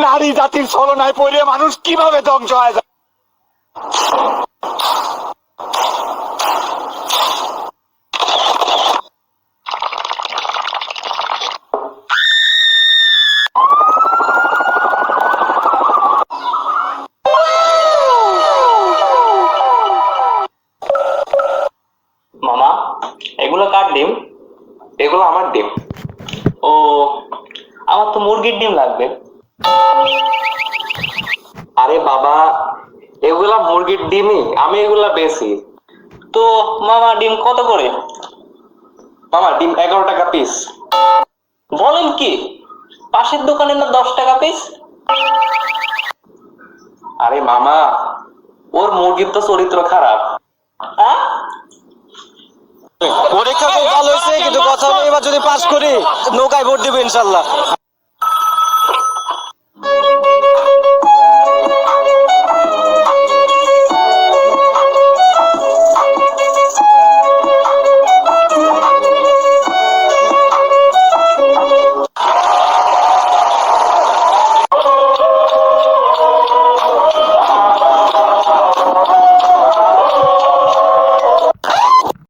নারী জাতির ছলনায় পড়ে মানুষ কিভাবে ধ্বংস হয়ে যায়। মামা, এগুলো কার ডিম? এগুলো আমার ডিম। ও, আমার তো মুরগির ডিম লাগবে। আরে বাবা, এগুলা মুরগির ডিমই, আমি এগুলা বেশি। তো মামা ডিম কত করে? মামা ডিম 11 টাকা পিস। বলেন কি, পাশের দোকানে না 10 টাকা পিস? আরে মামা, ওর মুরগির তো চরিত্র খারাপ। হ্যাঁ, পরীক্ষা খুব ভালো হয়েছে, কিন্তু কথা হলো এবার যদি পাস করি নৌকায় ভোট দিবে ইনশাল্লাহ।